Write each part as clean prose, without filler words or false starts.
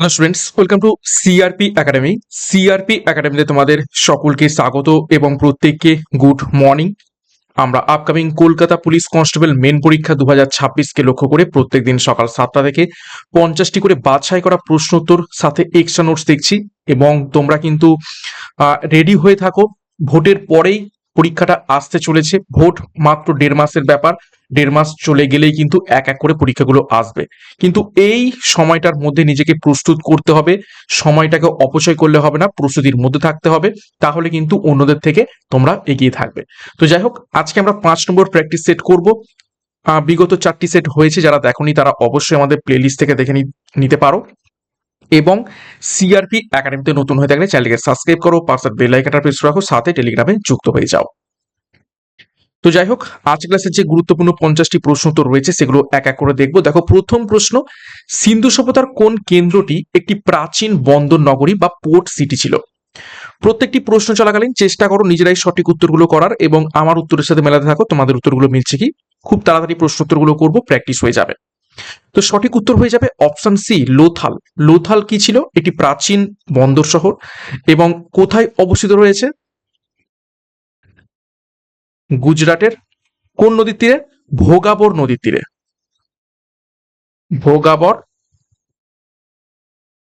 Hello students, welcome to CRP academy. CRP একাডেমিতে তোমাদের সকলকে স্বাগত এবং প্রত্যেককে গুড মর্নিং। আমরা upcoming Kolkata police constable main পরীক্ষা 2026কে লক্ষ্য করে প্রত্যেকদিন সকাল 7টা থেকে 50টি করে বাছাই করা প্রশ্নোত্তর সাথে এক্সট্রা নোটস দেখছি এবং তোমরা কিন্তু রেডি হয়ে থাকো। ভোটের পরেই পরীক্ষাটা আসতে চলেছে। ভোট মাত্র 1.5 মাসের ব্যাপার। 1.5 মাস চলে গেলেই কিন্তু এক এক করে পরীক্ষাগুলো আসবে, কিন্তু এই সময়টার মধ্যে নিজেকে প্রস্তুত করতে হবে। সময়টাকে অপচয় করলে হবে না, প্রস্তুতির মধ্যে থাকতে হবে, তাহলে কিন্তু অন্যদের থেকে তোমরা এগিয়ে থাকবে। তো যাই হোক, আজকে আমরা 5 নম্বর প্র্যাকটিস সেট করব। বিগত 4টি সেট হয়েছে, যারা দেখোনি তারা অবশ্যই আমাদের প্লেলিস্ট থেকে দেখে নিতে পারো। এবং সিআরপি একাডেমিতে নতুন হয়ে থাকলে চ্যানেলকে সাবস্ক্রাইব করো, পাশে বেল আইকনটা প্রেস রাখো, সাথে টেলিগ্রামে যুক্ত হয়ে যাও। তো যাই হোক, আজ ক্লাসের যে গুরুত্বপূর্ণ 50টি প্রশ্ন তো রয়েছে সেগুলো এক এক করে দেখবো। দেখো, প্রথম প্রশ্ন, সিন্ধু সভ্যতার কোন কেন্দ্রটি একটি প্রাচীন বন্দর নগরী বা পোর্ট সিটি ছিল? প্রত্যেকটি প্রশ্ন চলাকালীন চেষ্টা করো নিজেরাই সঠিক উত্তরগুলো করার এবং আমার উত্তরের সাথে মেলাতে থাকো তোমাদের উত্তরগুলো মিলছে কি। খুব তাড়াতাড়ি প্রশ্ন উত্তরগুলো করবো, প্র্যাকটিস হয়ে যাবে। তো সঠিক উত্তর হয়ে যাবে অপশন সি, লোথাল। লোথাল কি ছিল? একটি প্রাচীন বন্দর শহর এবং কোথায় অবস্থিত রয়েছে? গুজরাটের কোন নদীর তীরে? ভোগাবর নদীর তীরে। ভোগাবর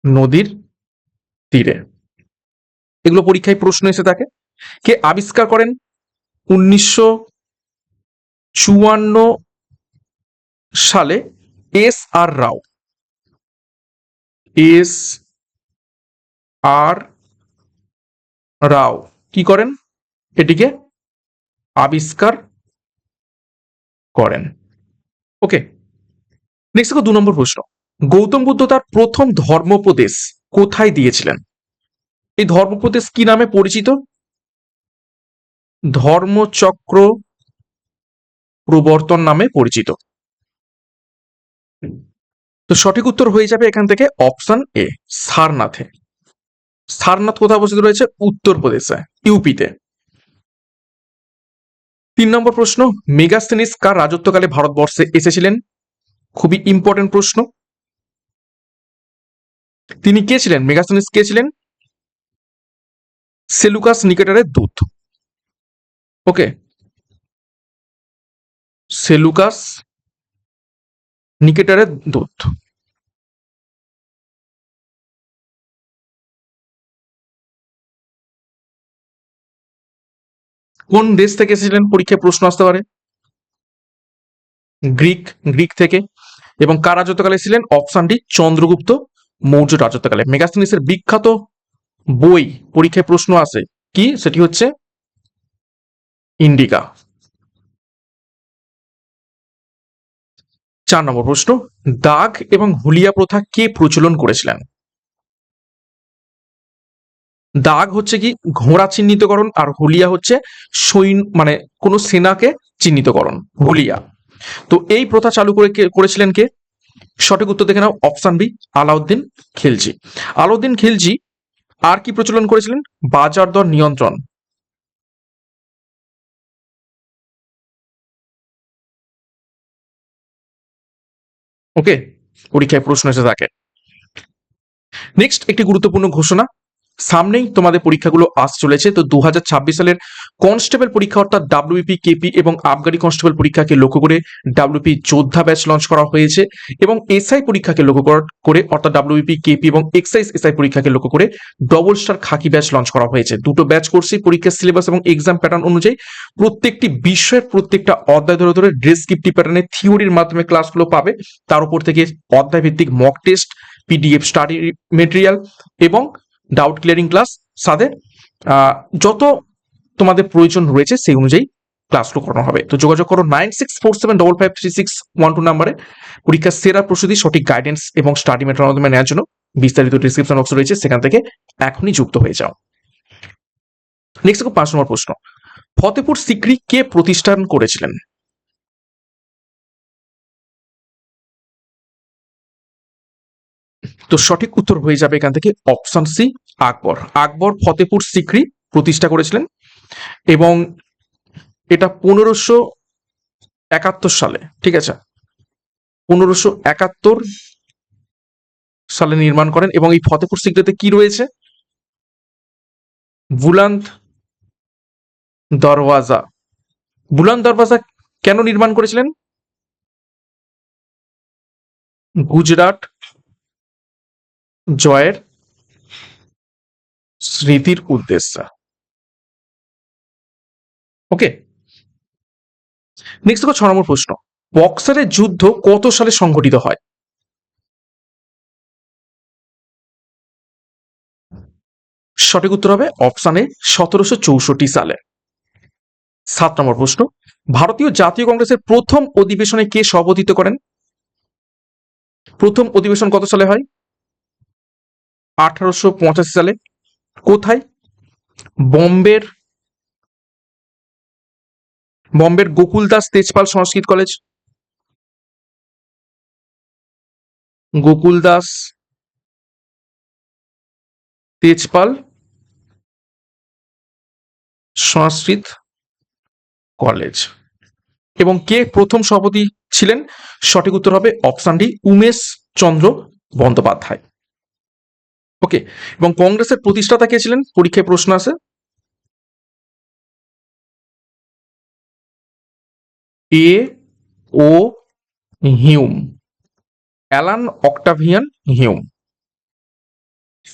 নদীর তীরে। এগুলো পরীক্ষায় প্রশ্ন এসে থাকে। কে আবিষ্কার করেন 1954 সালে? এস আর রাও। এস আর রাও কি করেন? এটিকে আবিষ্কার করেন। ওকে, নেক্সট দেখো 2 নম্বর প্রশ্ন, গৌতম বুদ্ধ তার প্রথম ধর্মোপদেশ কোথায় দিয়েছিলেন? এই ধর্মোপদেশ কি নামে পরিচিত? ধর্মচক্র প্রবর্তন নামে পরিচিত। তো সঠিক উত্তর হয়ে যাবে এখান থেকে অপশন এ, সারনাথে। সারনাথ কোথায় অবস্থিত রয়েছে? উত্তরপ্রদেশে, ইউপিতে। 3 নম্বর প্রশ্ন, মেগাস্থেনিস কার রাজত্বকালে ভারতবর্ষে এসেছিলেন? খুবই ইম্পর্টেন্ট প্রশ্ন। তিনি কে ছিলেন? মেগাস্থেনিস কে ছিলেন? সেলুকাস নিকেটরের দূত। ওকে, সেলুকাস নিকেটরের দূত। কোন দেশ থেকে এসেছিলেন? পরীক্ষায় প্রশ্ন আসতে পারে। গ্রিক, গ্রিক থেকে। এবং কার রাজত্বকালে ছিলেন? অপশন ডি, চন্দ্রগুপ্ত মৌর্য রাজত্বকালে। মেগাস্থেনিসের বিখ্যাত বই পরীক্ষায় প্রশ্ন আসে কি, সেটি হচ্ছে ইন্ডিকা। 4 নম্বর প্রশ্ন, দাগ এবং হুলিয়া প্রথা কে প্রচলন করেছিলেন? দাগ হচ্ছে কি ঘোড়া চিহ্নিতকরণ, আর হুলিয়া হচ্ছে সৈন্য মানে কোন সেনাকে চিহ্নিতকরণ, হুলিয়া। তো এই প্রথা চালু করেছিলেন কে? সঠিক উত্তর দেখে নাও, অপশন বি, আলাউদ্দিন খিলজি। আলাউদ্দিন খিলজি আর কি প্রচলন করেছিলেন? বাজার দর নিয়ন্ত্রণ। ওকে, পরীক্ষায় প্রশ্ন এসে থাকে। নেক্সট একটি গুরুত্বপূর্ণ ঘোষণা, সামনেই তোমাদের পরীক্ষাগুলো আস চলেছে। তো 2026 সালের কনস্টেবল পরীক্ষা অর্থাৎ ডাব্লিউপি, কেপি এবং আবগারি কনস্টেবল পরীক্ষাকে লক্ষ্য করে ডাব্লিউপি যোদ্ধা ব্যাচ লঞ্চ করা হয়েছে এবং এসআই পরীক্ষাকে লক্ষ্য করে অর্থাৎ ডাব্লিউপি, কেপি এবং এক্সাইজ এসআই পরীক্ষাকে লক্ষ্য করে ডবল স্টার খাকি ব্যাচ লঞ্চ করা হয়েছে। দুটো ব্যাচ কোর্সে পরীক্ষার সিলেবাস এবং এক্সাম প্যাটার্ন অনুযায়ী প্রত্যেকটি বিষয়ের প্রত্যেকটা অধ্যায় ধরে ধরে ডেসক্রিপটিভ প্যাটার্নে থিওরির মাধ্যমে ক্লাসগুলো পাবে। তার উপর থেকে অধ্যায় ভিত্তিক mock test, PDF study material এবং ডাউট ক্লিয়ারিং ক্লাস, সাথে যত তোমাদের প্রয়োজন রয়েছে সেই অনুযায়ী ক্লাসগুলো করানো হবে। তো যোগাযোগ করো 9647553612 নাম্বারে পরীক্ষার সেরা প্রস্তুতি, সঠিক গাইডেন্স এবং স্টাডি মেটেরিয়াল মাধ্যমে নেওয়ার জন্য বিস্তারিত ডিসক্রিপশন বক্স রয়েছে, সেখান থেকে এখনই যুক্ত হয়ে যাও। নেক্সট 5 নম্বর প্রশ্ন, ফতেপুর সিক্রি কে প্রতিষ্ঠান করেছিলেন? তো সঠিক উত্তর হয়ে যাবে এখান থেকে অপশন সি, আকবর। আকবর ফতেপুর সিক্রি প্রতিষ্ঠা করেছিলেন এবং এটা 1571 সালে, ঠিক আছে, 1571 সালে নির্মাণ করেন। এবং এই ফতেপুর সিক্রিতে কি রয়েছে? বুলন্দ দরওয়াজা। বুলন্দ দরওয়াজা কেন নির্মাণ করেছিলেন? গুজরাট জয়ের স্মৃতির উদ্দেশ্যে। ওকে, নেক্সট দেখো 6 নম্বর প্রশ্ন। বক্সারের যুদ্ধ কত সালে সংঘটিত হয়? সঠিক উত্তর হবে অপশন এ 1764 সালে। 7 নম্বর প্রশ্ন। ভারতীয় জাতীয় কংগ্রেসের প্রথম অধিবেশনে কে সভাপতিত্ব করেন? প্রথম অধিবেশন কত সালে হয়? 1885 সালে। কোথায়? বম্বের গোকুলদাস তেজপাল সংস্কৃত কলেজ। গোকুলদাস তেজপাল সংস্কৃত কলেজ। এবং কে প্রথম সভাপতি ছিলেন? সঠিক উত্তর হবে option D, Umesh Chandra Bandyopadhyay. Okay, এবং কংগ্রেসের প্রতিষ্ঠাতা কে ছিলেন? পরীক্ষায় প্রশ্ন আছে। A O Hume, Allan Octavian Hume.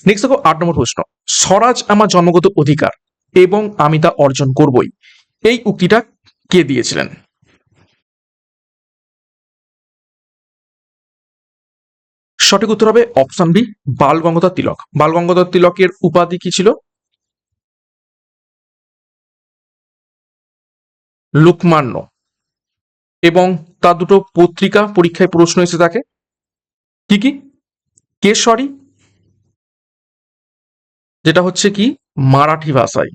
Next দেখো 8 নম্বর প্রশ্ন। স্বরাজ আমার জন্মগত অধিকার এবং আমি তা অর্জন করবই, এই উক্তিটা কে দিয়েছিলেন? সঠিক উত্তর হবে অপশন বি, বাল গঙ্গাধর তিলক। বাল গঙ্গাধর তিলকের উপাধি কি ছিল? লোকমান্য। এবং তার দুটো পত্রিকা পরীক্ষায় প্রশ্ন এসে থাকে, কি কি? কেশরী, যেটা হচ্ছে কি মারাঠি ভাষায়,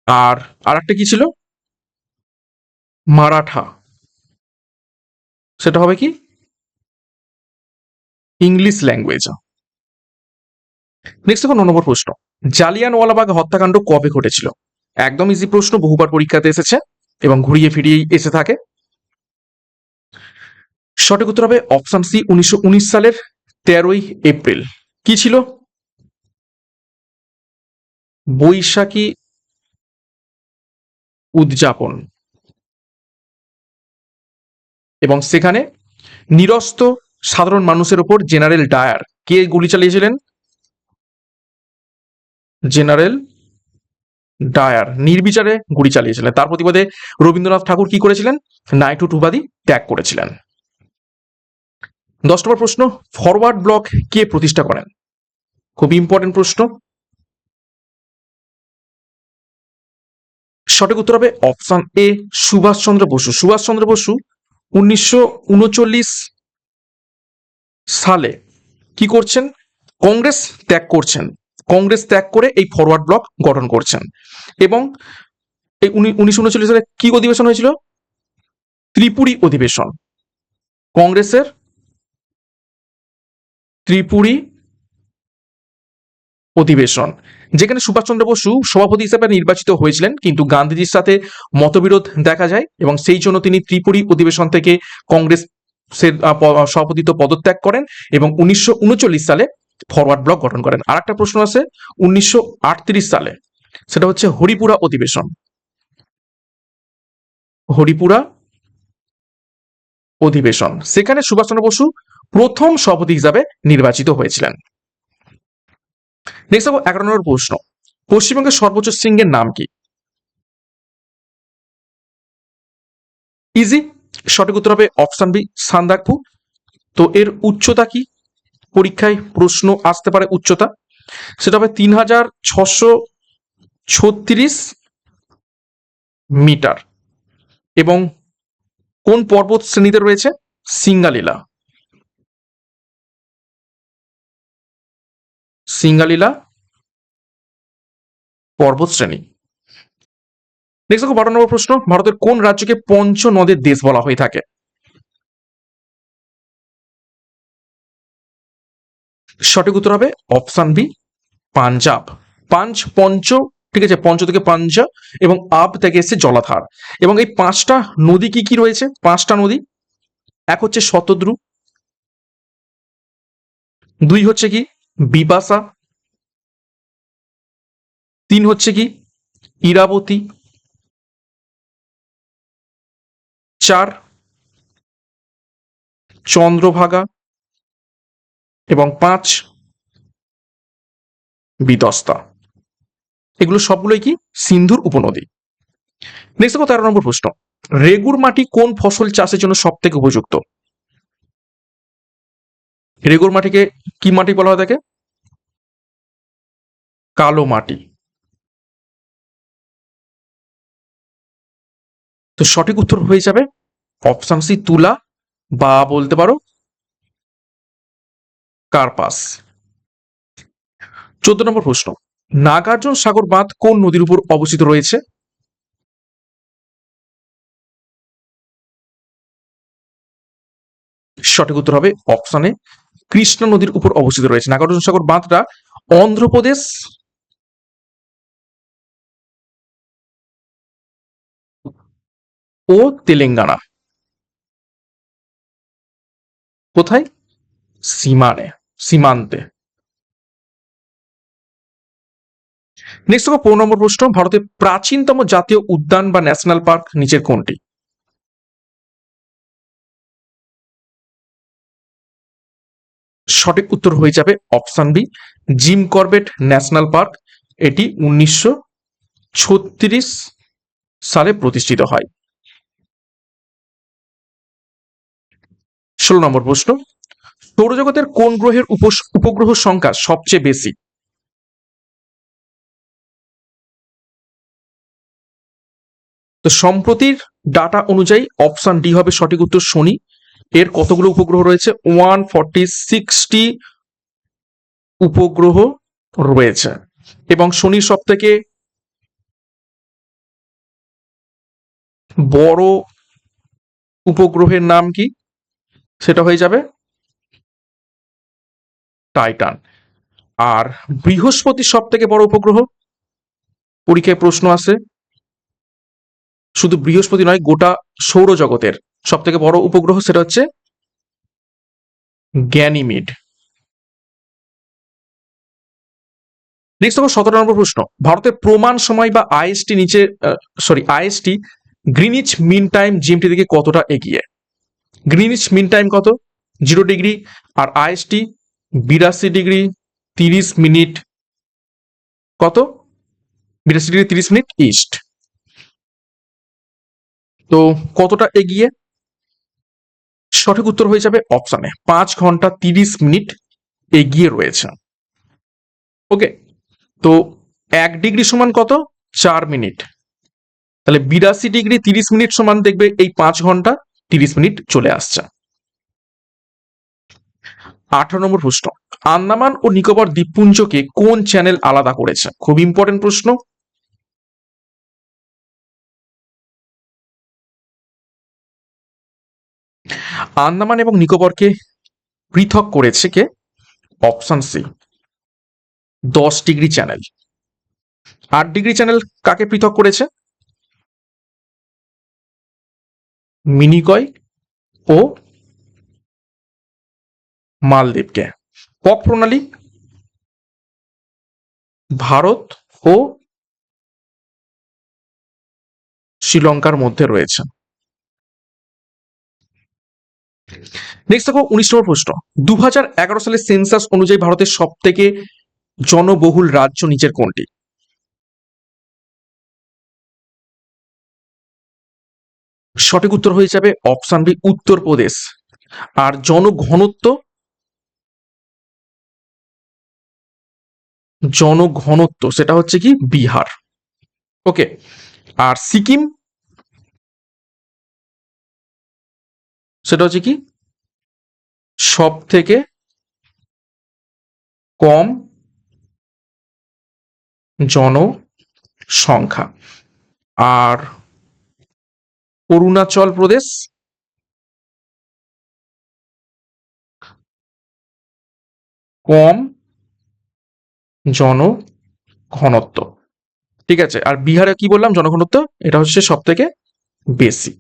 আর আরেকটা কি ছিল? মারাঠা, সেটা হবে কি ইংলিশ ল্যাঙ্গুয়েজ। নেক্সট দেখো 9 নম্বর প্রশ্ন। জালিয়ানওয়ালাবাগ হত্যাকাণ্ড কবে ঘটেছিল? একদম ইজি প্রশ্ন, বহুবার পরীক্ষাতে এসেছে এবং ঘুরিয়ে ফিরিয়ে এসে থাকে। সঠিক উত্তর হবে অপশন সি, 1919 সালের 13ই এপ্রিল। কি ছিল? বৈশাখী উদযাপন। এবং সেখানে নিরস্ত সাধারণ মানুষের উপর জেনারেল ডায়ার কে গুলি চালিয়েছিলেন? জেনারেল ডায়ার নির্বিচারে গুলি চালিয়েছিলেন। তার প্রতিবাদে রবীন্দ্রনাথ ঠাকুর কি করেছিলেন? নাইটহুড উপাধি ত্যাগ করেছিলেন। 10 নম্বর প্রশ্ন। ফরওয়ার্ড ব্লক কে প্রতিষ্ঠা করেন? খুব ইম্পর্টেন্ট প্রশ্ন। সঠিক উত্তর হবে অপশন এ, সুভাষচন্দ্র বসু। সুভাষচন্দ্র বসু 1939 সালে কি করছেন? কংগ্রেস ত্যাগ করছেন। কংগ্রেস ত্যাগ করে এই ফরওয়ার্ড ব্লক গঠন করছেন। এবং এই 1939 সালে কি অধিবেশন হয়েছিল? ত্রিপুরী অধিবেশন। কংগ্রেসের ত্রিপুরী অধিবেশন, যেখানে সুভাষচন্দ্র বসু সভাপতি হিসেবে নির্বাচিত হয়েছিলেন, কিন্তু গান্ধীজির সাথে মতবিরোধ দেখা যায় এবং সেই জন্য তিনি ত্রিপুরী অধিবেশন থেকে কংগ্রেস সভাপতিত্ব পদত্যাগ করেন এবং 1939 সালে ফরওয়ার্ড ব্লক গঠন করেন। আর একটা প্রশ্ন আছে 1938 সালে, সেটা হচ্ছে হরিপুরা অধিবেশন। হরিপুরা অধিবেশন, সেখানে সুভাষচন্দ্র বসু প্রথম সভাপতি হিসাবে নির্বাচিত হয়েছিলেন। নেক্সট 11 নম্বর প্রশ্ন। পশ্চিমবঙ্গের সর্বোচ্চ শৃঙ্গের নাম কি? ইজি, সঠিক উত্তর হবে অপশন বি, সান্দাকফু। তো এর উচ্চতা কি? পরীক্ষায় প্রশ্ন আসতে পারে উচ্চতা। সেটা হবে 3636 মিটার। এবং কোন পর্বত শ্রেণীতে রয়েছে? সিঙ্গালীলা। সিঙ্গালীলা পর্বত শ্রেণী। নেক্সট দেখো 12 নম্বর প্রশ্ন। ভারতের কোন রাজ্যকে পঞ্চ নদের দেশ বলা হয়ে থাকে? সঠিক উত্তর হবে অপশন বি, পাঞ্জাব। পঞ্চ, ঠিক আছে, পঞ্চ থেকে পাঞ্জা এবং আব থেকে এসে জলাধার। এবং এই 5টা নদী কি কি রয়েছে? 5টা নদী, এক হচ্ছে শতদ্রু, দুই হচ্ছে কি বিপাশা, তিন হচ্ছে কি ইরাবতী, চার চন্দ্রভাগা এবং পাঁচ বিতস্তা। এগুলো সবগুলোই কি সিন্ধুর উপনদী। নেক্সট দেখো 13 নম্বর প্রশ্ন, রেগুর মাটি কোন ফসল চাষের জন্য সব থেকে উপযুক্ত? রেগুর মাটিকে কি মাটি বলা হয় থাকে? কালো মাটি। তো সঠিক উত্তর হয়ে যাবে অপশন সি তুলা, বা বলতে পারো কার্পাস। 14 নম্বর প্রশ্ন, নাগার্জুন সাগর বাঁধ কোন নদীর উপর অবস্থিত রয়েছে? সঠিক উত্তর হবে অপশনে কৃষ্ণা নদীর উপর অবস্থিত রয়েছে। নাগার্জুন সাগর বাঁধটা অন্ধ্রপ্রদেশ ও তেলেঙ্গানা, কোথায়? সীমান্তে। নেক্সট দেখো 15 নম্বর প্রশ্ন, ভারতের প্রাচীনতম জাতীয় উদ্যান বা ন্যাশনাল পার্ক নিচের কোনটি? সঠিক উত্তর হয়ে যাবে option B Jim Corbett national park. এটি 1936 সালে প্রতিষ্ঠিত হয়। 16 নম্বর প্রশ্ন, সৌরজগতের কোন গ্রহের উপগ্রহ সংখ্যা সবচেয়ে বেশি? তো সম্প্রতির ডাটা অনুযায়ী অপশন ডি হবে সঠিক উত্তর, শনি। এর কতগুলো উপগ্রহ রয়েছে? 146টি উপগ্রহ রয়েছে। এবং শনির সব থেকে বড় উপগ্রহের নাম কি? সেটা হয়ে যাবে টাইটান। আর বৃহস্পতির সব থেকে বড় উপগ্রহ, পরীক্ষায় প্রশ্ন আসে, শুধু বৃহস্পতি নয় গোটা সৌরজগতের সব থেকে বড় উপগ্রহ সেটা হচ্ছে গ্যানিমিড। নেক্সট দেখো 17 নম্বর প্রশ্ন, ভারতের প্রমাণ সময় বা আইএসটি নিচে IST Greenwich mean time GMT থেকে কতটা এগিয়ে? গ্রিনিচ মিন টাইম কত? 0 ডিগ্রি। আর আইএসটি 82 ডিগ্রি 30 মিনিট, কত? 82 ডিগ্রি 30 মিনিট ইস্ট। তো কতটা এগিয়ে? সঠিক উত্তর হয়ে যাবে অপশনে 5 ঘন্টা 30 মিনিট এগিয়ে রয়েছে। ওকে, তো 1 ডিগ্রি সমান কত? 4 মিনিট। তাহলে 82 ডিগ্রি 30 মিনিট সমান দেখবে এই 5 ঘন্টা 30 মিনিট চলে আসছে। 18 নম্বর প্রশ্ন, আন্দামান ও নিকোবর দ্বীপপুঞ্জকে কোন চ্যানেল আলাদা করেছে? খুব ইম্পর্টেন্ট প্রশ্ন। আন্দামান এবং নিকোবরকে পৃথক করেছে কে? Option C 10 degree channel. 8 degree channel কাকে পৃথক করেছে? মিনিকয় ও মালদ্বীপকে। কক প্রণালী ভারত ও শ্রীলঙ্কার মধ্যে রয়েছে। নেক্সট দেখো 19 নম্বর প্রশ্ন, 2011 সালের সেন্সাস অনুযায়ী ভারতের সব থেকে জনবহুল রাজ্য নিচের কোনটি? সঠিক উত্তর হয়ে যাবে অপশন বি উত্তরপ্রদেশ। আর জনঘনত্ব সেটা হচ্ছে কি বিহার। ওকে, আর সিকিম সেটা হচ্ছে কি সব থেকে কম জনসংখ্যা। আর অরুণাচল প্রদেশ কম জনঘনত্ব। ঠিক আছে, আর বিহারে কি বললাম জনঘনত্ব, এটা হচ্ছে সব থেকে বেশি।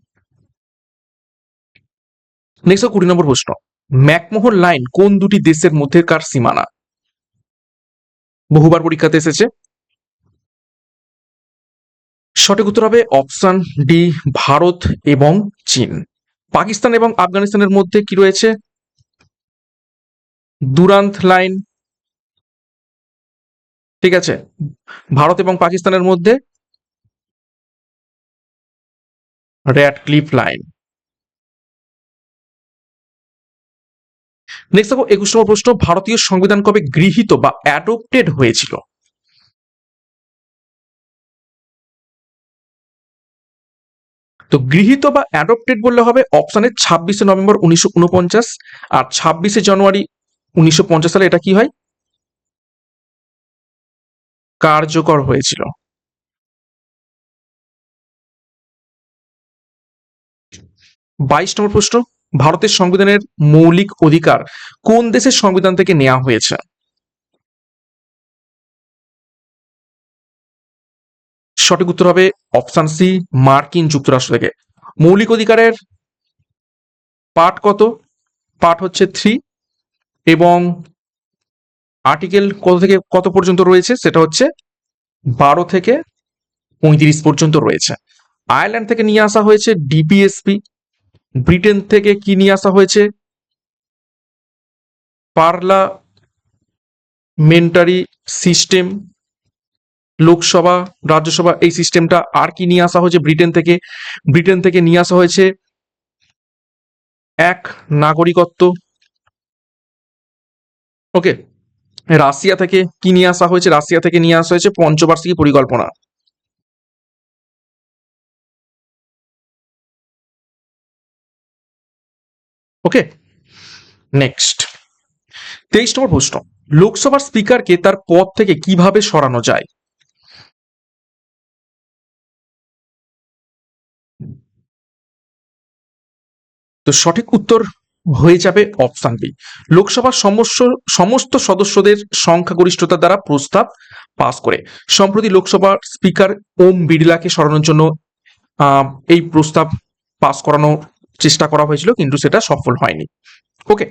নেক্সট 20 নম্বর প্রশ্ন, ম্যাকমোহন লাইন কোন দুটি দেশের মধ্যেকার সীমানা? বহুবার পরীক্ষাতে এসেছে। সঠিক উত্তর হবে অপশন ডি, ভারত এবং চীন। পাকিস্তান এবং আফগানিস্তানের মধ্যে কি রয়েছে? দুরান্ত লাইন। ঠিক আছে, ভারত এবং পাকিস্তানের মধ্যে র্যাডক্লিফ লাইন। নেক্সট দেখো 21 নম্বর প্রশ্ন, ভারতীয় সংবিধান কবে গৃহীত বা অ্যাডপ্টেড হয়েছিল? তো গৃহীত বা অ্যাডপ্টেড বললে হবে অপশানে 26 নভেম্বর 1949 আর 26 জানুয়ারি 1950 সালে এটা কি হয়? কার্যকর হয়েছিল। 22 নম্বর প্রশ্ন, ভারতের সংবিধানের মৌলিক অধিকার কোন দেশের সংবিধান থেকে নেওয়া হয়েছে? সঠিক উত্তর হবে অপশন সি, মার্কিন যুক্তরাষ্ট্র থেকে। মৌলিক অধিকারের পার্ট কত? পার্ট হচ্ছে 3 এবং আর্টিকেল কত থেকে কত পর্যন্ত রয়েছে? সেটা হচ্ছে 12 থেকে 35 পর্যন্ত রয়েছে। আয়ারল্যান্ড থেকে নিয়ে আসা হয়েছে ডিপিএসপি। ব্রিটেন থেকে কি নিয়ে আসা হয়েছে? Parliamentary system. লোকসভা, রাজ্যসভা এই সিস্টেমটা। আর কি নিয়ে আসা হয়েছে ব্রিটেন থেকে? ব্রিটেন থেকে নিয়ে আসা হয়েছে এক নাগরিকত্ব। ওকে। রাশিয়া থেকে কি নিয়ে আসা হয়েছে? রাশিয়া থেকে নিয়ে আসা হয়েছে পঞ্চবার্ষিকী পরিকল্পনা। ওকে, নেক্সট 23 নম্বর প্রশ্ন, লোকসভার স্পিকারকে তার পদ থেকে কিভাবে সরানো যায়? তো সঠিক উত্তর হয়ে যাবে অপশন বি, লোকসভার সমস্ত সদস্যদের সংখ্যাগরিষ্ঠতা দ্বারা প্রস্তাব পাস করে। সম্প্রতি লোকসভার স্পিকার ওম বিড়লাকে সরানোর জন্য এই প্রস্তাব পাস করানোর চেষ্টা করা হয়েছিল, কিন্তু সেটা সফল হয়নি। ওকে,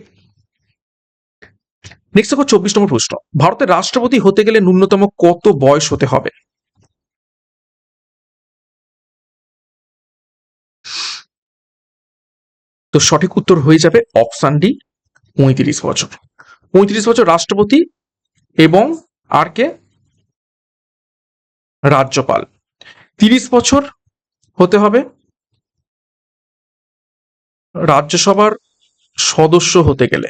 নেক্সট দেখো 24 নম্বর প্রশ্ন, ভারতের রাষ্ট্রপতি হতে গেলে ন্যূনতম কত বয়স হতে হবে? তো সঠিক উত্তর হয়ে যাবে অপশন ডি, 35 বছর। 35 বছর রাষ্ট্রপতি এবং আর কে? রাজ্যপাল। 30 বছর হতে হবে রাজ্যসভার সদস্য হতে গেলে,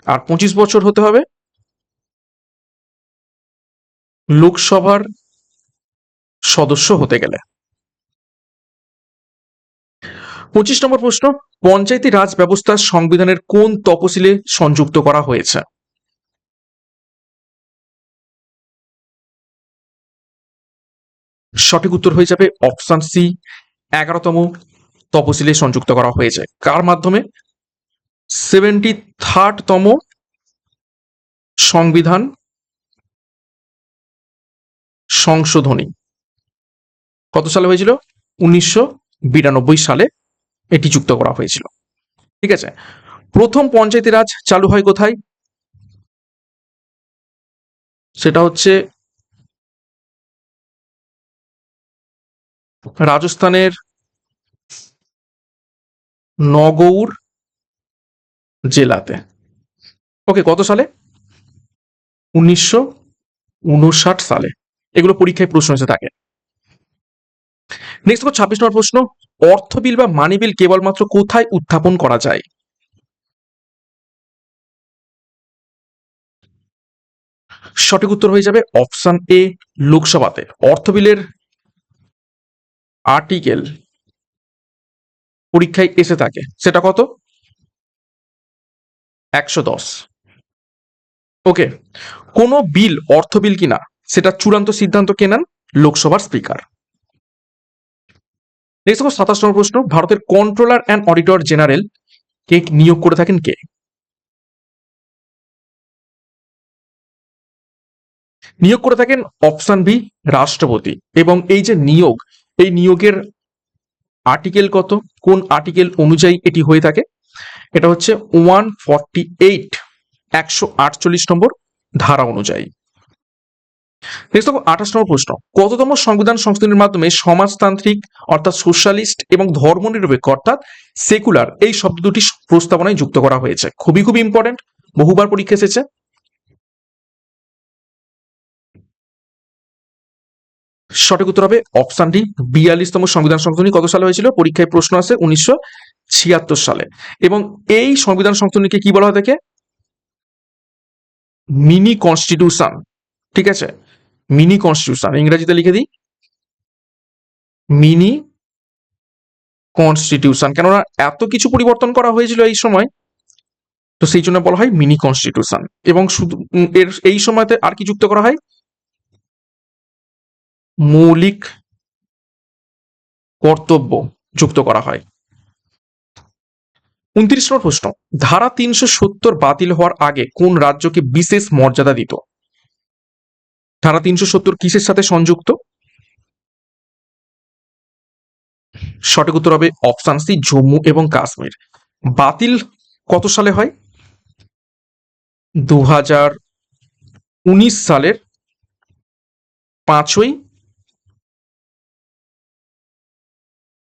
আর 25 বছর হতে হবে লোকসভার সদস্য হতে গেলে। 25 নম্বর প্রশ্ন, পঞ্চায়েতি রাজ ব্যবস্থা সংবিধানের কোন তফসিলে সংযুক্ত করা হয়েছে? সঠিক উত্তর হয়ে যাবে অপশন সি, 11তম তফসিলে সংযুক্ত করা হয়েছে। কার মাধ্যমে? 73rd-তম সংবিধান সংশোধনী। কত সালে হয়েছিল? 1992 সালে এটি যুক্ত করা হয়েছিল। ঠিক আছে, প্রথম পঞ্চায়েতি রাজ চালু হয় কোথায়? সেটা হচ্ছে রাজস্থানের নগৌর জেলাতে। ওকে, কত সালে? 1959 সালে। এগুলো পরীক্ষায় প্রশ্ন এসে থাকে। নেক্সট 26 নম্বর প্রশ্ন, অর্থ বিল বা মানি বিল কেবলমাত্র কোথায় উত্থাপন করা যায়? সঠিক উত্তর হয়ে যাবে অপশন এ, লোকসভাতে। অর্থ বিলের আর্টিকেল পরীক্ষায় এসে থাকে, সেটা কত? 110। ওকে, কোন বিল অর্থ বিল কিনা সেটা চূড়ান্ত সিদ্ধান্ত কে নেন? লোকসভার স্পিকার। নেক্সট 27 নম্বর প্রশ্ন, ভারতের কন্ট্রোলার অ্যান্ড অডিটর জেনারেল কে নিয়োগ করে থাকেন কে? নিয়োগ করে থাকেন অপশন বি, রাষ্ট্রপতি। এবং এই যে নিয়োগ, এই নিয়োগের আর্টিকেল কত? কোন আর্টিকেল অনুযায়ী এটি হয়ে থাকে? এটা হচ্ছে 148 148 নম্বর ধারা অনুযায়ী। নেক্সট দেখো 28 নম্বর প্রশ্ন, কততম সংবিধান সংশোধনের মাধ্যমে সমাজতান্ত্রিক অর্থাৎ সোশ্যালিস্ট এবং ধর্মনিরপেক্ষ অর্থাৎ সেকুলার এই শব্দ দুটি প্রস্তাবনায় যুক্ত করা হয়েছে? খুবই খুবই ইম্পর্টেন্ট, বহুবার পরীক্ষা এসেছে। সঠিক উত্তর হবে অপশন ডি, 42তম সংবিধান সংশোধনী কত সালে হয়েছিল? পরীক্ষায় প্রশ্ন আছে 1976 সালে। এবং এই সংবিধান সংশোধনীকে কি বলা হয় থাকে? Mini constitution. ঠিক আছে, মিনি কনস্টিটিউশন, ইংরেজিতে লিখে দিই মিনি কনস্টিটিউশন, কেননা এত কিছু পরিবর্তন করা হয়েছিল এই সময়, তো সেই জন্য বলা হয় মিনি কনস্টিটিউশন। এবং শুধু এর এই সময়তে আর কি যুক্ত করা হয়? মৌলিক কর্তব্য যুক্ত করা হয়। 29 নম্বর প্রশ্ন, ধারা 370 বাতিল হওয়ার আগে কোন রাজ্যকে বিশেষ মর্যাদা দিত? ধারা 370 কিসের সাথে সংযুক্ত? সঠিক উত্তর হবে অপশন সি, জম্মু এবং কাশ্মীর। বাতিল কত সালে হয়? 2019 সালের 5ই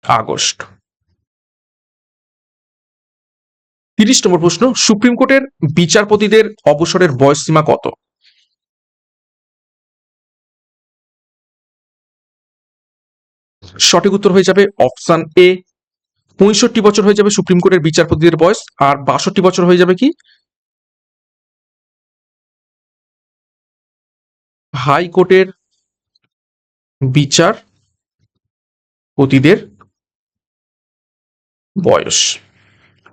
আগস্ট। 30 নম্বর প্রশ্ন, সুপ্রিম কোর্টের বিচারপতিদের অবসরের বয়সসীমা কত? সঠিক উত্তর হয়ে যাবে অপশন এ, 65 বছর হয়ে যাবে সুপ্রিম কোর্টের বিচারপতিদের বয়স, আর 62 বছর হয়ে যাবে কি হাইকোর্টের বিচারপতিদের বয়স।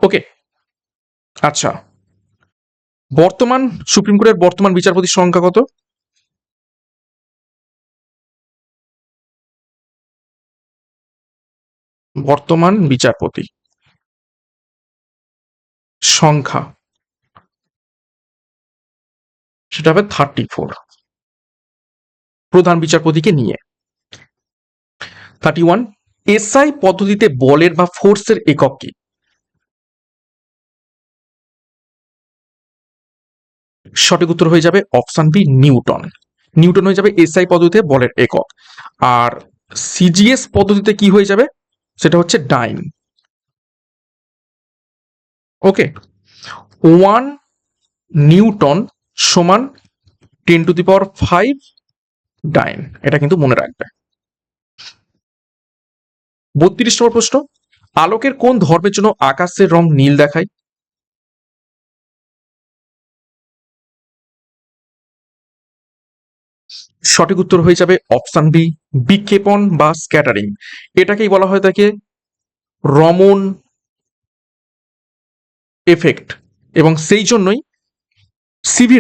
ওকে, আচ্ছা, বর্তমান সুপ্রিম কোর্টের বর্তমান বিচারপতির সংখ্যা কত? বর্তমান বিচারপতি সংখ্যা সেটা হবে 34, প্রধান বিচারপতিকে নিয়ে। 31, এসআই পদ্ধতিতে বলের বা ফোর্সের একক কি? সঠিক উত্তর হয়ে যাবে অপশন বি, নিউটন। নিউটন হয়ে যাবে এসআই পদ্ধতিতে বলের একক। আর সিজিএস পদ্ধতিতে কি হয়ে যাবে? সেটা হচ্ছে ডাইন। ওকে, 1 নিউটন সমান 10⁵ ডাইন, এটা কিন্তু মনে রাখবে। 32 নম্বর প্রশ্ন, আলোকের কোন ধর্মের জন্য আকাশের রং নীল দেখায়? সঠিক উত্তর হয়ে যাবে অপশন বি, বিক্ষেপণ বা স্ক্যাটারিং। এটাকেই বলা হয় থাকে রমন এফেক্ট। এবং সেই জন্যই সিভি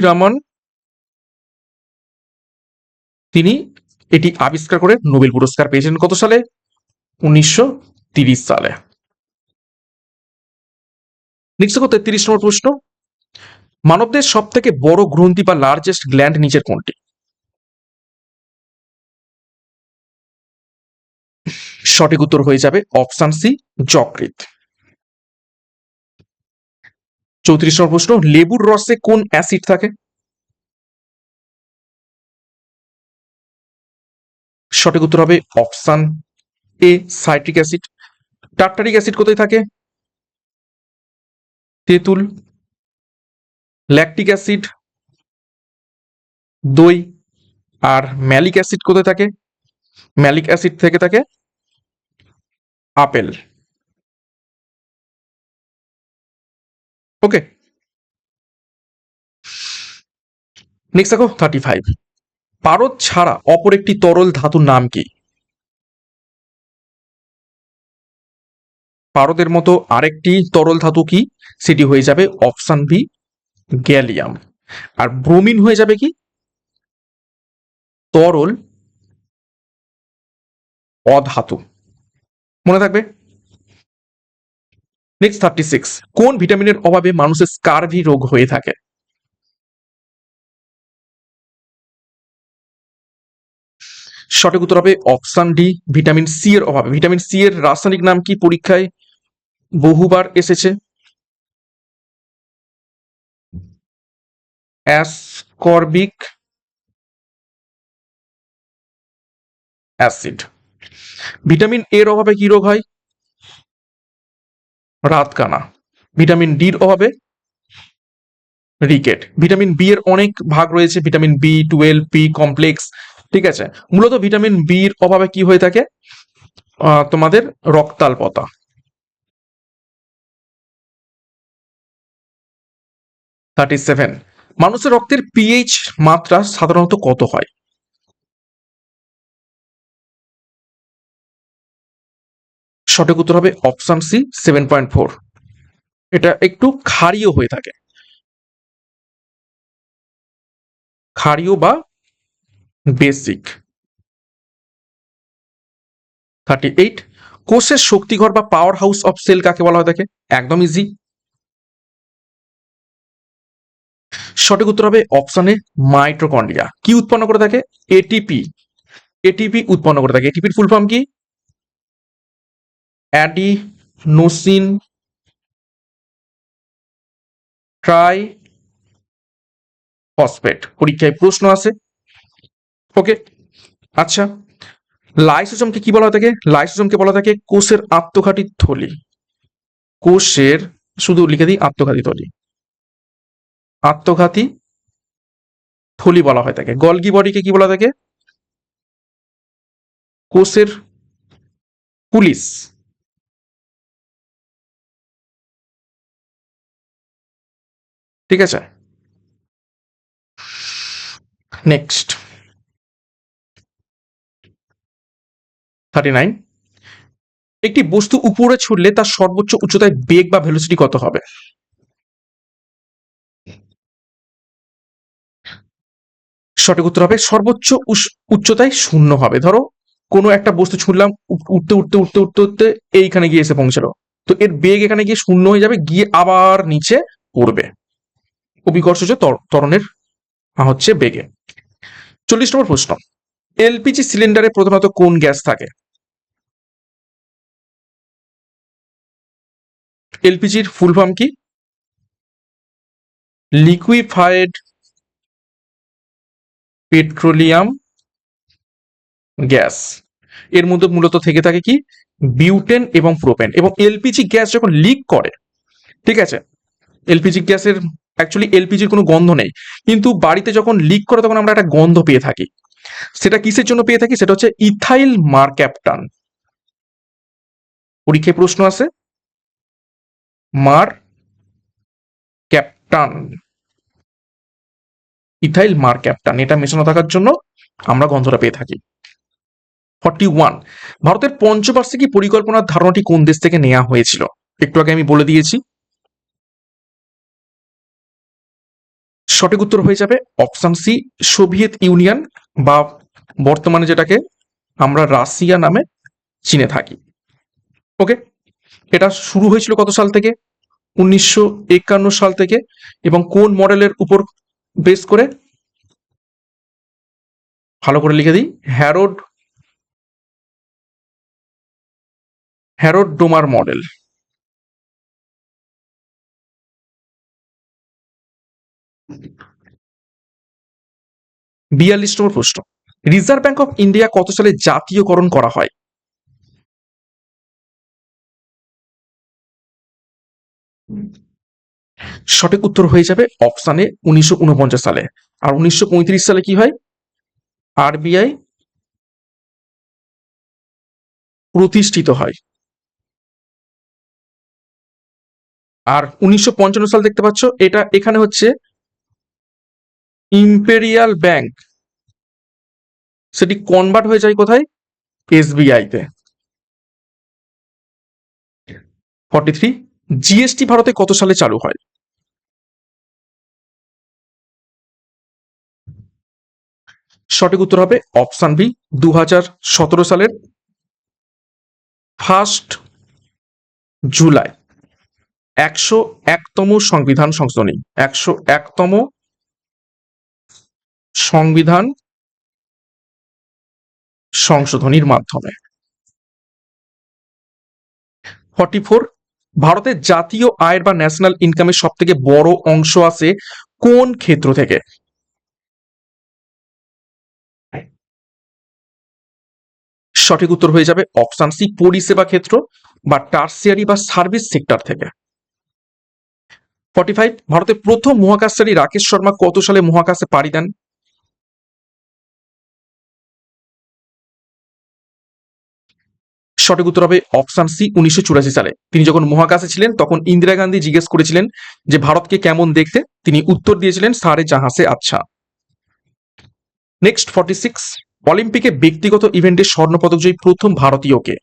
রামন তিনি এটি আবিষ্কার করে নোবেল পুরস্কার পেয়েছেন কত সালে? 1930 সালে। নেক্সট 33 নম্বর প্রশ্ন, মানবদেহের সব থেকে বড় গ্রন্থি বা লার্জেস্ট গ্ল্যান্ড নিচের কোনটি? সঠিক উত্তর হয়ে যাবে অপশন সি, যকৃৎ। 34 নম্বর প্রশ্ন, লেবুর রসে কোন অ্যাসিড থাকে? সঠিক উত্তর হবে option A, citric acid. Tartaric acid কোথায় থাকে? তেঁতুল। ল্যাকটিক অ্যাসিড দই। আর ম্যালিক অ্যাসিড কোথায় থাকে? ম্যালিক অ্যাসিড থেকে থাকে আপেল। ওকে, নেক্সট দেখো 35, পারদ ছাড়া অপর একটি তরল ধাতুর নাম কি? পারদের মতো আরেকটি তরল ধাতু কি? সেটি হয়ে যাবে অপশন বি, গ্যালিয়াম। আর ব্রোমিন হয়ে যাবে কি তরল অধাতু। মনে থাকবে। নেক্সট 36, কোন ভিটামিনের অভাবে মানুষের স্কারভি রোগ হয়ে থাকে? সঠিক উত্তর হবে অপশন ডি, ভিটামিন সি এর অভাবে। ভিটামিন সি এর রাসায়নিক নাম কি, পরীক্ষায় বহুবার এসেছে? Ascorbic acid. ভিটামিন এর অভাবে কি রোগ হয়? রাতকানা। ভিটামিন ডির অভাবে রিকেট। ভিটামিন বি এর অনেক ভাগ রয়েছে, ভিটামিন বি12, বি কমপ্লেক্স, ঠিক আছে। মূলত ভিটামিন বি এর অভাবে কি হয়ে থাকে? তোমাদের রক্তাল্পতা। 37, মানুষের রক্তের পিএইচ মাত্রা সাধারণত কত হয়? সঠিক উত্তর হবে অপশন সি, 7.4। এটা একটু ক্ষারীয় হয়ে থাকে, ক্ষারীয় বা বেসিক। 38, কোষের শক্তিঘর বা পাওয়ার হাউস অফ সেল কাকে বলা হয়ে থাকে? একদম ইজি। সঠিক উত্তর হবে অপশনে মাইটোকন্ড্রিয়া। কি উৎপন্ন করে থাকে? এটিপি। এটিপি উৎপন্ন করে থাকে। এটিপির ফুল ফর্ম কি? Adenosine try phosphate. পরীক্ষায় প্রশ্ন আছে। ওকে, আচ্ছা, লাইসোজোমকে কি বলা হয়ে থাকে? লাইসোজোমকে বলা থাকে কোষের আত্মঘাতী থলি। কোষের, শুধু লিখে দিই আত্মঘাতী থলি, আত্মঘাতী থলি বলা হয়ে থাকে। গলগি বডিকে কি বলা থাকে? কোষের পুলিশ। ঠিক আছে, নেক্সট 39, একটি বস্তু উপরে ছুড়লে তার সর্বোচ্চ উচ্চতায় বেগ বা ভেলোসিটি কত হবে? সঠিক উত্তর হবে সর্বোচ্চ উচ্চতায় 0 হবে। ধরো কোনো একটা বস্তু ছুড়লাম, উঠতে উঠতে উঠতে উঠতে উঠতে এইখানে গিয়ে এসে পৌঁছালো, তো এর বেগ এখানে গিয়ে 0 হয়ে যাবে, গিয়ে আবার নিচে পড়বে। অভিকর্ষজ ত্বরণের হচ্ছে বেগে। 40 নম্বর প্রশ্ন, এলপিজি সিলিন্ডারে প্রধানত কোন গ্যাস থাকে? এলপিজির ফুল ফর্ম কি? Liquefied petroleum gas. এর মধ্যে মূলত থেকে থাকে কি? বিউটেন এবং প্রোপেন। এবং এলপিজি গ্যাস যখন লিক করে, ঠিক আছে, এলপিজি গ্যাসের অ্যাকচুয়ালি এলপিজির কোনো গন্ধ নেই, কিন্তু বাড়িতে যখন লিক করে তখন আমরা একটা গন্ধ পেয়ে থাকি। সেটা কিসের জন্য পেয়ে থাকি? সেটা হচ্ছে ইথাইল মারক্যাপটান। পরীক্ষায় প্রশ্ন আছে, মার ক্যাপটান, ইথাইল মারক্যাপটান, এটা মেশানো থাকার জন্য আমরা গন্ধটা পেয়ে থাকি। 41, ভারতের পঞ্চবার্ষিকী পরিকল্পনার ধারণাটি কোন দেশ থেকে নেওয়া হয়েছিল? একটু আগে আমি বলে দিয়েছি। সঠিক উত্তর হয়ে যাবে অপশন সি, সোভিয়েত ইউনিয়ন, বা বর্তমানে যেটাকে আমরা রাশিয়া নামে চিনে থাকি। ওকে, এটা শুরু হয়েছিল কত সাল থেকে? 1951 সাল থেকে। এবং কোন মডেলের উপর বেস করে? ভালো করে লিখে দিই, হ্যারোড ডোমার মডেল। 42 নম্বর প্রশ্ন, রিজার্ভ ব্যাংক অফ ইন্ডিয়া কত সালে জাতীয়করণ করা হয়? সঠিক উত্তর হয়ে যাবে অপশানে 1949 সালে। আর 1935 সালে কি হয়? আরবিআই প্রতিষ্ঠিত হয়। আর 1955 সাল দেখতে পাচ্ছ, এটা এখানে হচ্ছে ইম্পেরিয়াল ব্যাংক, সেটি কনভার্ট হয়ে যায় কোথায়? এসবিআই তে। 43, জিএসটি ভারতে কত সালে চালু হয়? সঠিক উত্তর হবে অপশন বি, 2017 সালের 1 জুলাই। 101তম সংবিধান সংশোধনী, 101তম সংবিধান সংশোধনীর মাধ্যমে। 44, ভারতের জাতীয় আয়ের বা ন্যাশনাল ইনকামের সব থেকে বড় অংশ আসে কোন ক্ষেত্র থেকে? সঠিক উত্তর হয়ে যাবে অপশন সি, পরিষেবা ক্ষেত্র বা টার্সিয়ারি বা সার্ভিস সেক্টর থেকে। 45, ভারতের প্রথম মহাকাশচারী রাকেশ শর্মা কত সালে মহাকাশে পাড়ি দেন? সঠিক উত্তর হবে অপশন সি, 1984 সালে। তিনি যখন মহাকাশে ছিলেন তখন ইন্দিরা গান্ধী জিজ্ঞেস করেছিলেন যে ভারতকে কেমন দেখতে, তিনি উত্তর দিয়েছিলেন সারে জাহাসে আচ্ছা। নেক্সট 46, অলিম্পিকে ব্যক্তিগত ইভেন্টে স্বর্ণপদক জয়ী প্রথম ভারতীয়কে?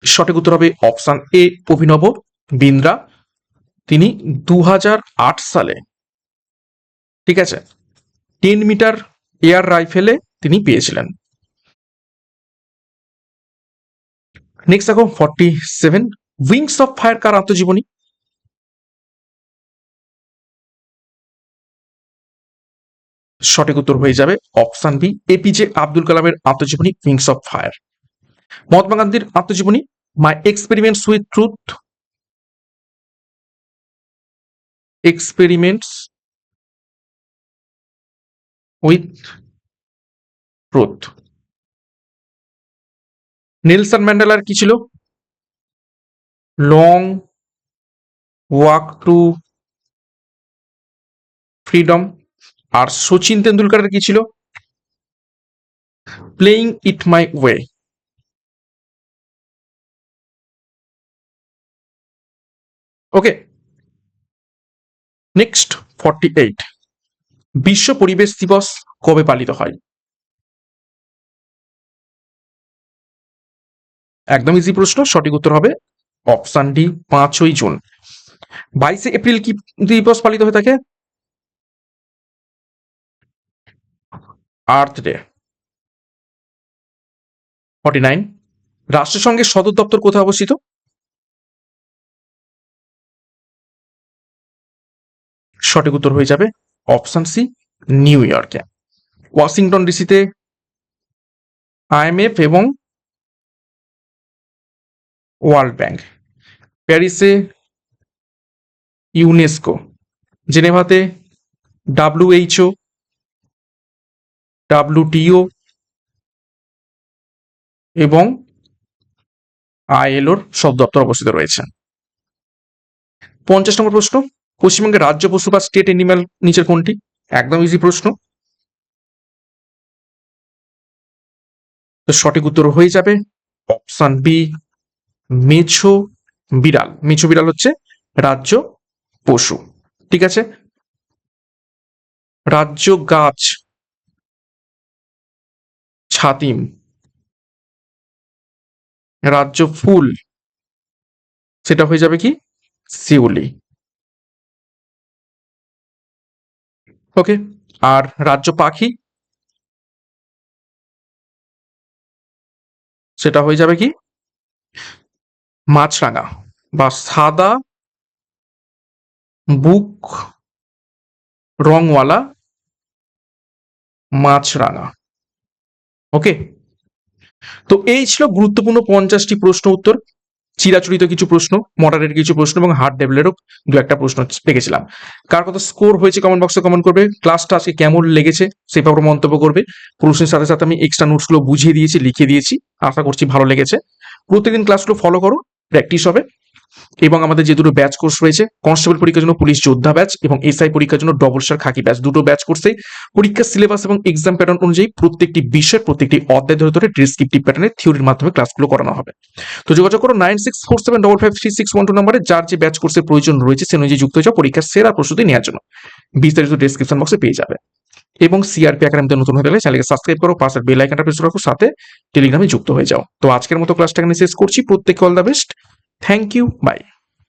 সঠিক উত্তর হবে অপশন এ, অভিনব বিন্দ্রা। তিনি 2008 সালে, ঠিক আছে, 10 মিটার এয়ার রাইফেলে তিনি পেয়েছিলেন। নেক্সট দেখো 47, উইংস অফ ফায়ার কার আত্মজীবনী? সঠিক উত্তর হয়ে যাবে অপশন বি, এপিজে আব্দুল কালামের আত্মজীবনী উইংস অফ ফায়ার। মহাত্মা গান্ধীর আত্মজীবনী my experiments with truth. Experiments with truth. Nelson ম্যান্ডেলার কি ছিল? Long walk to freedom. আর সচিন তেন্ডুলকারের কি ছিল? Playing it my way. Okay, next 48, বিশ্ব পরিবেশ দিবস কবে পালিত হয়? একদম ইজি প্রশ্ন, সঠিক উত্তর হবে অপশন ডি, 5ই জুন। 22 এপ্রিল কি দিবস পালিত হয়ে থাকে? Earth day. 49, রাষ্ট্রসংঘের সদর দপ্তর কোথায় অবস্থিত? সঠিক উত্তর হয়ে যাবে অপশন সি, নিউ ইয়র্কে। ওয়াশিংটন ডিসিতে আইএমএফ এবং ওয়ার্ল্ড ব্যাংক। প্যারিসে ইউনেস্কো। জেনেভাতে ডাব্লিউএইচও, ডাব্লিউটিও এবং আইএলওর সব দপ্তর অবস্থিত রয়েছে। 50 নম্বর প্রশ্ন, পশ্চিমবঙ্গের রাজ্য পশু বা স্টেট অ্যানিম্যাল নিচের কোনটি? একদম ইজি প্রশ্ন। তো সঠিক উত্তর হয়ে যাবে অপশন বি, মেছো বিড়াল। মেছো বিড়াল হচ্ছে রাজ্য পশু, ঠিক আছে। রাজ্য গাছ ছাতিম। রাজ্য ফুল সেটা হয়ে যাবে কি শিউলি। ওকে, আর রাজ্য পাখি সেটা হয়ে যাবে কি মাছরাঙা বা সাদা বুক রংওয়ালা মাছরাঙা। ওকে, তো এই ছিল গুরুত্বপূর্ণ 50টি প্রশ্ন উত্তর। চিরাচরিত কিছু প্রশ্ন, মডারেট কিছু প্রশ্ন এবং হার্ড লেভেলেরও দু একটা প্রশ্ন রেখেছিলাম। কার কত স্কোর হয়েছে কমেন্ট বক্সে কমেন্ট করবে। ক্লাসটা আজকে কেমন লেগেছে সেই ব্যাপারে মন্তব্য করবে। প্রশ্নের সাথে সাথে আমি এক্সট্রা নোটসগুলো বুঝিয়ে দিয়েছি, লিখে দিয়েছি, আশা করছি ভালো লেগেছে। প্রতিদিন ক্লাসগুলো ফলো করো, প্র্যাকটিস হবে। এবং আমাদের যে দুটো ব্যাচ কোর্স রয়েছে, কনস্টেবল পরীক্ষার জন্য পুলিশ যোদ্ধা ব্যাচ এবং এসআই পরীক্ষার জন্য ডবল স্টার খাকি ব্যাচ, দুটো ব্যাচ কোর্সে পরীক্ষার সিলেবাস এবং এক্সাম প্যাটার্ন অনুযায়ী প্রত্যেকটি বিষয়ের প্রত্যেকটি অধ্যায় ধরে ধরে ডেসক্রিপটিভ প্যাটার্নে থিওরির মাধ্যমে ক্লাসগুলো করানো হবে। তো যোগাযোগ করো 9647553612 নম্বরে, যার যে ব্যাচ কোর্সের প্রয়োজন রয়েছে সে অনুযায়ী যুক্ত হয়ে যাও পরীক্ষার সেরা প্রস্তুতি নেওয়ার জন্য। বিস্তারিত ডেসক্রিপশন বক্সে পেয়ে যাবে। এবং সিআরপি একাডেমিতে নতুন হয়ে গেলে চ্যানেলকে সাবস্ক্রাইব করো, পাশের বেল আইকনটা প্রেস রাখো, সাথে টেলিগ্রামে যুক্ত হয়ে যাও। তো আজকের মতো ক্লাসটা এখানে শেষ করছি। প্রত্যেককে all the best, thank you, by.